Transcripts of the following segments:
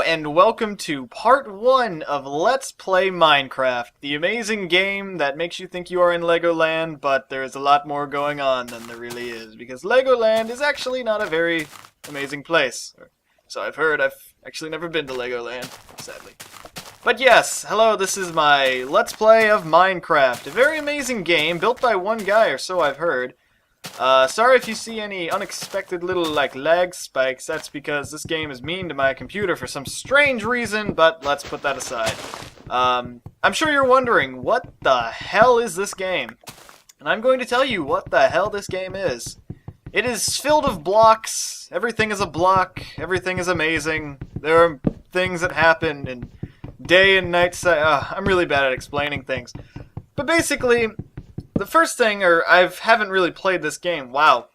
and welcome to part 1 of Let's Play Minecraft, the amazing game that makes you think you are in Legoland, but there is a lot more going on than there really is, because Legoland is actually not a very amazing place. So I've heard. I've actually never been to Legoland, sadly. But yes, hello, this is my Let's Play of Minecraft, a very amazing game built by one guy, or so I've heard. Sorry if you see any unexpected little, lag spikes. That's because this game is mean to my computer for some strange reason, but let's put that aside. I'm sure you're wondering, what the hell is this game? And I'm going to tell you what the hell this game is. It is filled with blocks. Everything is a block. Everything is amazing. There are things that happen in day and night. I'm really bad at explaining things. But basically, the first thing, I haven't really played this game. Wow.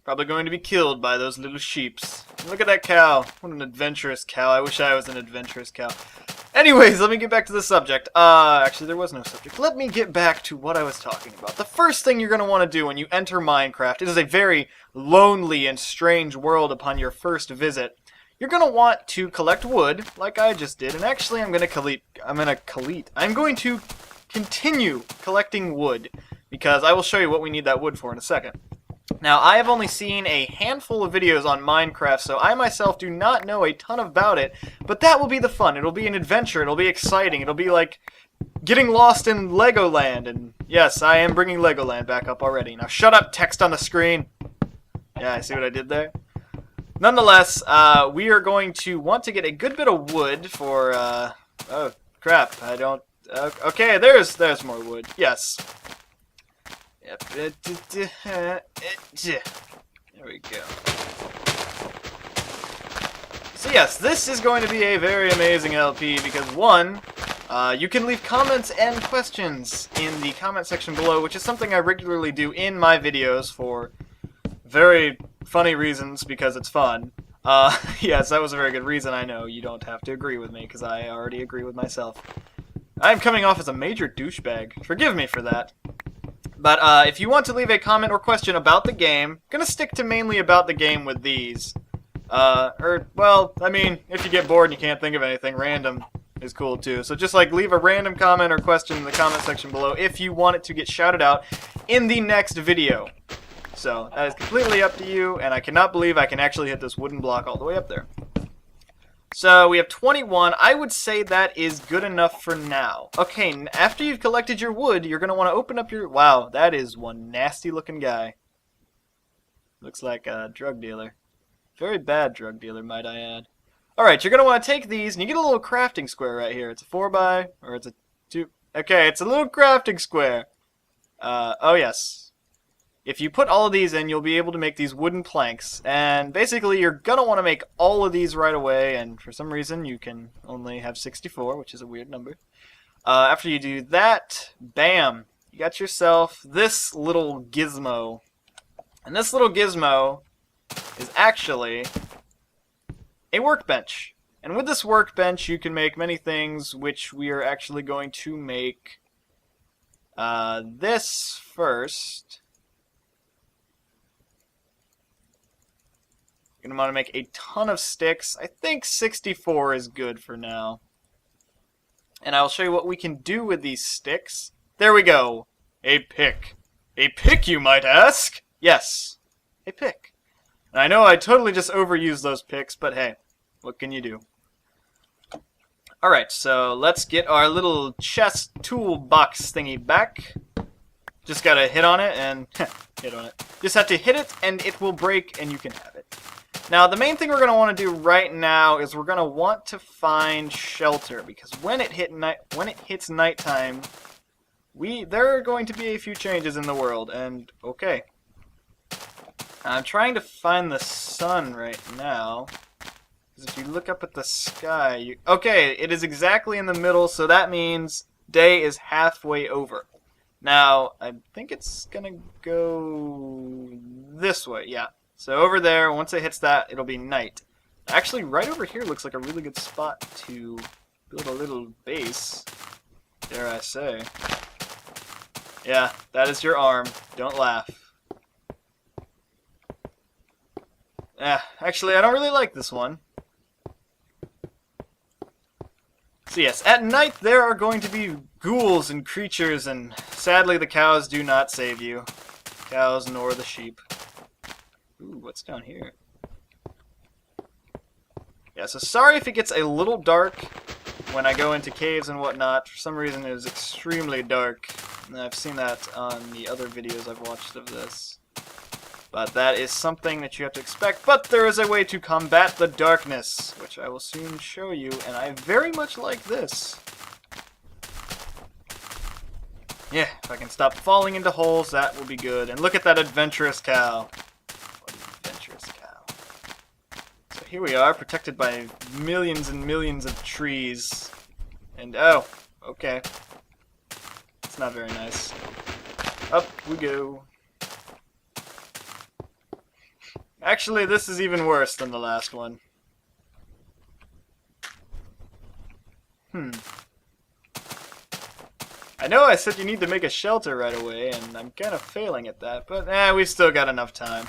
Probably going to be killed by those little sheeps. Look at that cow. What an adventurous cow. I wish I was an adventurous cow. Anyways, let me get back to the subject. Actually, there was no subject. Let me get back to what I was talking about. The first thing you're going to want to do when you enter Minecraft, it is a very lonely and strange world upon your first visit. You're going to want to collect wood, like I just did. And actually, I'm going to continue collecting wood, because I will show you what we need that wood for in a second. Now, I have only seen a handful of videos on Minecraft, so I myself do not know a ton about it, but that will be the fun. It'll be an adventure, it'll be exciting, it'll be like getting lost in Legoland, and yes, I am bringing Legoland back up already. Now shut up, text on the screen. Yeah, I see what I did there? Nonetheless, we are going to want to get a good bit of wood for, oh crap, I don't... Okay, there's more wood. Yes. Yep. There we go. So yes, this is going to be a very amazing LP because one, you can leave comments and questions in the comment section below, which is something I regularly do in my videos for very funny reasons because it's fun. Yes, that was a very good reason. I know you don't have to agree with me because I already agree with myself. I'm coming off as a major douchebag. Forgive me for that. But if you want to leave a comment or question about the game, I'm gonna stick to mainly about the game with these. Well, I mean, if you get bored and you can't think of anything, random is cool too. So just leave a random comment or question in the comment section below if you want it to get shouted out in the next video. So that is completely up to you, and I cannot believe I can actually hit this wooden block all the way up there. So we have 21. I would say that is good enough for now. Okay, after you've collected your wood, you're going to want to open up your... Wow, that is one nasty looking guy. Looks like a drug dealer. Very bad drug dealer, might I add. Alright, you're going to want to take these, and you get a little crafting square right here. It's a 4x, or it's a 2... Okay, it's a little crafting square. Oh yes. If you put all of these in, you'll be able to make these wooden planks, and basically you're going to want to make all of these right away, and for some reason you can only have 64, which is a weird number. After you do that, bam, you got yourself this little gizmo. And this little gizmo is actually a workbench. And with this workbench you can make many things, which we are actually going to make this first. You're going to want to make a ton of sticks. I think 64 is good for now. And I'll show you what we can do with these sticks. There we go. A pick. A pick, you might ask? Yes, a pick. And I know I totally just overused those picks, but hey, what can you do? Alright, so let's get our little chest toolbox thingy back. Just gotta hit on it and hit on it. Just have to hit it and it will break and you can have it. Now, the main thing we're going to want to do right now is we're going to want to find shelter, because when it hits nighttime, there are going to be a few changes in the world, and okay. I'm trying to find the sun right now, because if you look up at the sky, okay, it is exactly in the middle, so that means day is halfway over. Now, I think it's going to go this way, yeah. So over there, once it hits that, it'll be night. Actually, right over here looks like a really good spot to build a little base, dare I say. Yeah, that is your arm. Don't laugh. Actually, I don't really like this one. So yes, at night there are going to be ghouls and creatures, and sadly the cows do not save you. Cows nor the sheep. Ooh, what's down here? Yeah, so sorry if it gets a little dark when I go into caves and whatnot. For some reason it is extremely dark, and I've seen that on the other videos I've watched of this. But that is something that you have to expect. But there is a way to combat the darkness, which I will soon show you, and I very much like this. Yeah, if I can stop falling into holes, that will be good. And look at that adventurous cow. What an adventurous cow. So here we are, protected by millions and millions of trees. And oh, okay. It's not very nice. Up we go. Actually, this is even worse than the last one. I know I said you need to make a shelter right away, and I'm kind of failing at that, but we've still got enough time.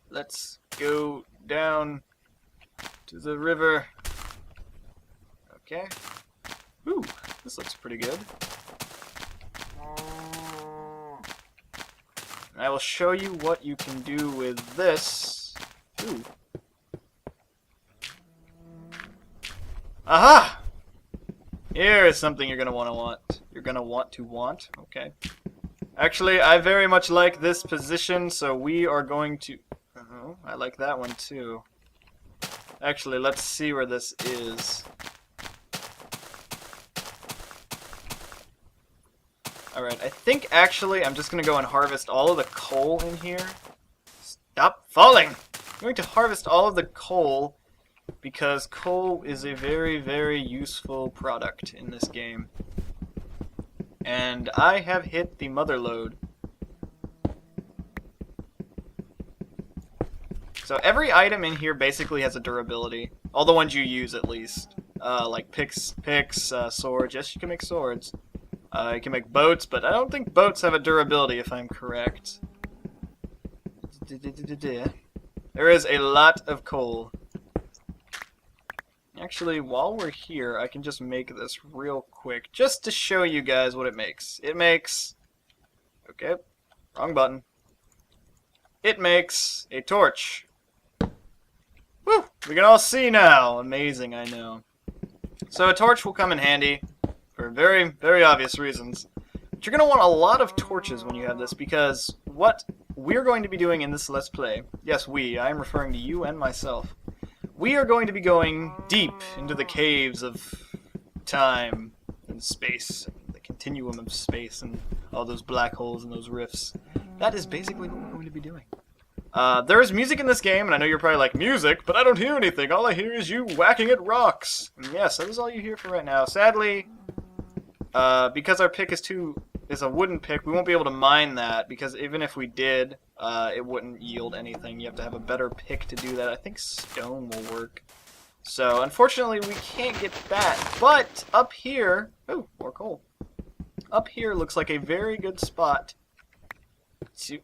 Let's go down to the river. Okay. Ooh, this looks pretty good. And I will show you what you can do with this. Ooh. Aha! Here is something you're gonna want. You're gonna want. Okay. Actually, I very much like this position, so we are going to... Oh, I like that one too. Actually, let's see where this is. Alright, I think actually I'm just going to go and harvest all of the coal in here. Stop falling! I'm going to harvest all of the coal because coal is a very, very useful product in this game. And I have hit the mother lode. So every item in here basically has a durability. All the ones you use at least. Like picks, swords. Yes, you can make swords. You can make boats, but I don't think boats have a durability, if I'm correct. There is a lot of coal. Actually, while we're here, I can just make this real quick, just to show you guys what it makes. It makes... Okay, wrong button. It makes a torch. Woo! We can all see now. Amazing, I know. So a torch will come in handy. For very, very obvious reasons. But you're going to want a lot of torches when you have this, because what we're going to be doing in this Let's Play, yes, I am referring to you and myself, we are going to be going deep into the caves of time and space, the continuum of space, and all those black holes and those rifts. That is basically what we're going to be doing. There is music in this game, and I know you're probably like, music? But I don't hear anything. All I hear is you whacking at rocks. And yes, that is all you hear for right now. Sadly... because our pick is a wooden pick, we won't be able to mine that, because even if we did, it wouldn't yield anything. You have to have a better pick to do that. I think stone will work. So, unfortunately, we can't get that. But, up here... Oh, more coal. Up here looks like a very good spot to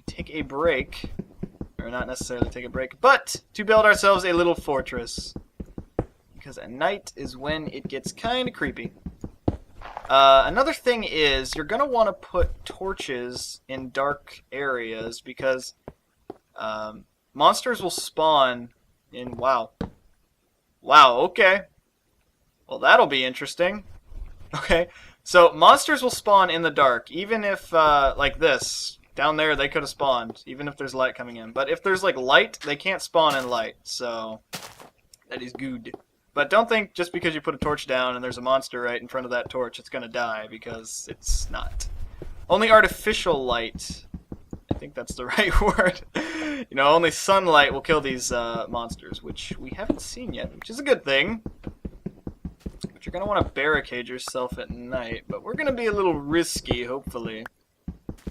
take a break. Or not necessarily take a break, but to build ourselves a little fortress. Because at night is when it gets kind of creepy. Another thing is, you're going to want to put torches in dark areas because monsters will spawn in... Wow. Wow, okay. Well, that'll be interesting. Okay, so monsters will spawn in the dark, even if, like this. Down there, they could have spawned, even if there's light coming in. But if there's, like, light, they can't spawn in light, so that is good. But don't think just because you put a torch down and there's a monster right in front of that torch, it's going to die, because it's not. Only artificial light, I think that's the right word. You know, only sunlight will kill these monsters, which we haven't seen yet, which is a good thing. But you're going to want to barricade yourself at night, but we're going to be a little risky, hopefully.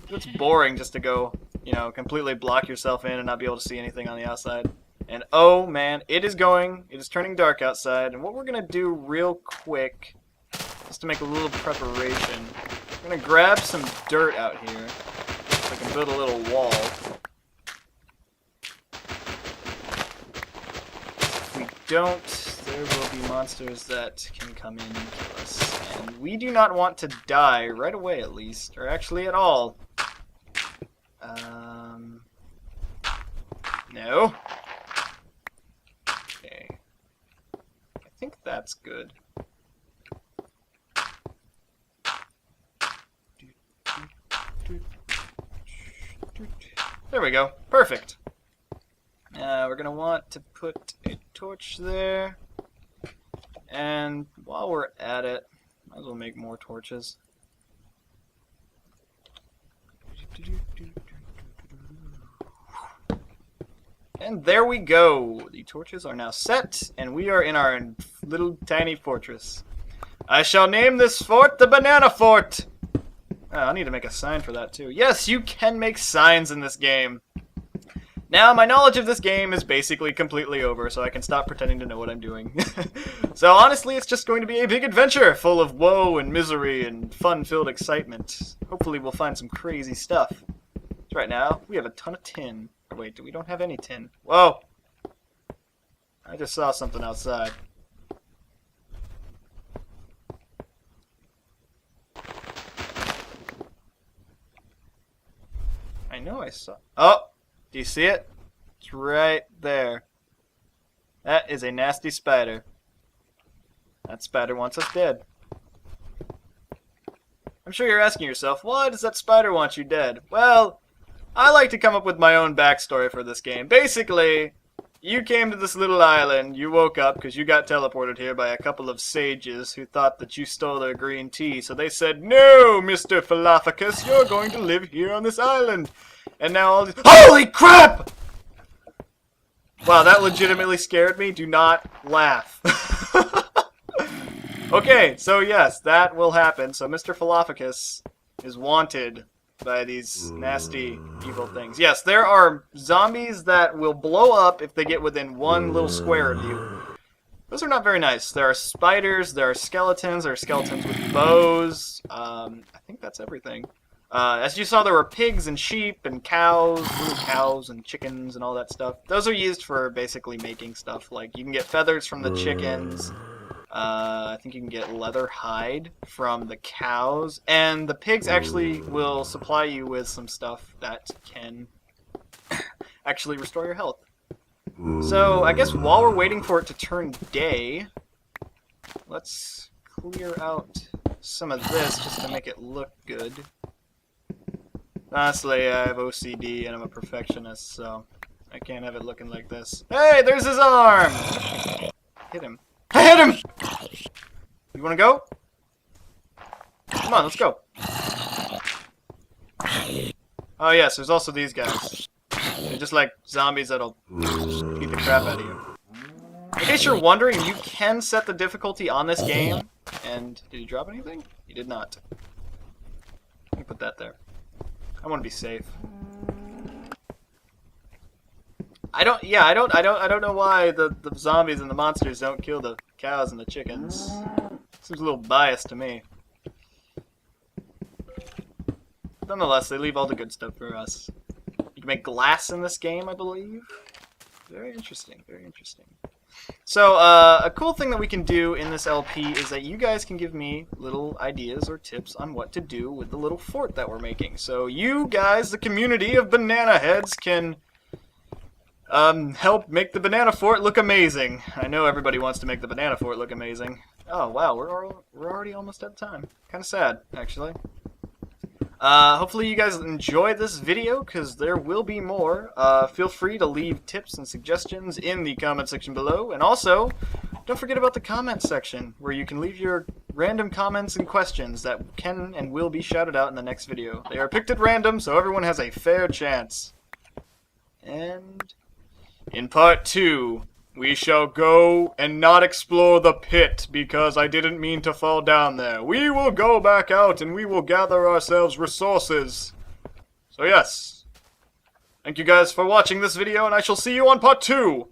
It's boring just to go, you know, completely block yourself in and not be able to see anything on the outside. And oh man, it is turning dark outside, and what we're going to do real quick, just to make a little preparation, we're going to grab some dirt out here, so I can build a little wall. If we don't, there will be monsters that can come in and kill us. And we do not want to die right away, at least. Or actually at all. No. Okay. I think that's good. There we go. Perfect. We're going to want to put a torch there. And while we're at it, might as well make more torches. And there we go. The torches are now set, and we are in our little tiny fortress. I shall name this fort the Banana Fort. Oh, I need to make a sign for that too. Yes, you can make signs in this game. Now, my knowledge of this game is basically completely over, so I can stop pretending to know what I'm doing. So honestly, it's just going to be a big adventure full of woe and misery and fun-filled excitement. Hopefully we'll find some crazy stuff. So right now, we have a ton of tin. Oh, wait, we don't have any tin. Whoa! I just saw something outside. I know I saw... Oh! Do you see it? It's right there. That is a nasty spider. That spider wants us dead. I'm sure you're asking yourself, why does that spider want you dead? Well, I like to come up with my own backstory for this game. Basically, you came to this little island, you woke up because you got teleported here by a couple of sages who thought that you stole their green tea. So they said, no, Mr. Philophacus, you're going to live here on this island. And now all these— Holy crap! Wow, that legitimately scared me. Do not laugh. Okay, so yes, that will happen. So Mr. Philophacus is wanted by these nasty, evil things. Yes, there are zombies that will blow up if they get within one little square of you. Those are not very nice. There are spiders, there are skeletons with bows. I think that's everything. As you saw, there were pigs and sheep and cows, little cows and chickens and all that stuff. Those are used for basically making stuff. Like, you can get feathers from the chickens. I think you can get leather hide from the cows. And the pigs actually will supply you with some stuff that can actually restore your health. So, I guess while we're waiting for it to turn day, let's clear out some of this just to make it look good. Honestly, I have OCD and I'm a perfectionist, so I can't have it looking like this. Hey, there's his arm! Hit him. I hit him! You wanna go? Come on, let's go. Oh yes, there's also these guys. They're just like zombies that'll beat the crap out of you. In case you're wondering, you can set the difficulty on this game. And did he drop anything? He did not. Let me put that there. I want to be safe. I don't know why the zombies and the monsters don't kill the cows and the chickens. Seems a little biased to me. Nonetheless, they leave all the good stuff for us. You can make glass in this game, I believe. Very interesting, very interesting. So, a cool thing that we can do in this LP is that you guys can give me little ideas or tips on what to do with the little fort that we're making. So you guys, the community of banana heads, can help make the banana fort look amazing. I know everybody wants to make the banana fort look amazing. Oh, wow, we're already almost out of time. Kind of sad, actually. Hopefully you guys enjoyed this video, because there will be more. Feel free to leave tips and suggestions in the comment section below. And also, don't forget about the comment section, where you can leave your random comments and questions that can and will be shouted out in the next video. They are picked at random, so everyone has a fair chance. And in part 2, we shall go and not explore the pit, because I didn't mean to fall down there. We will go back out and we will gather ourselves resources. So yes, thank you guys for watching this video, and I shall see you on part 2.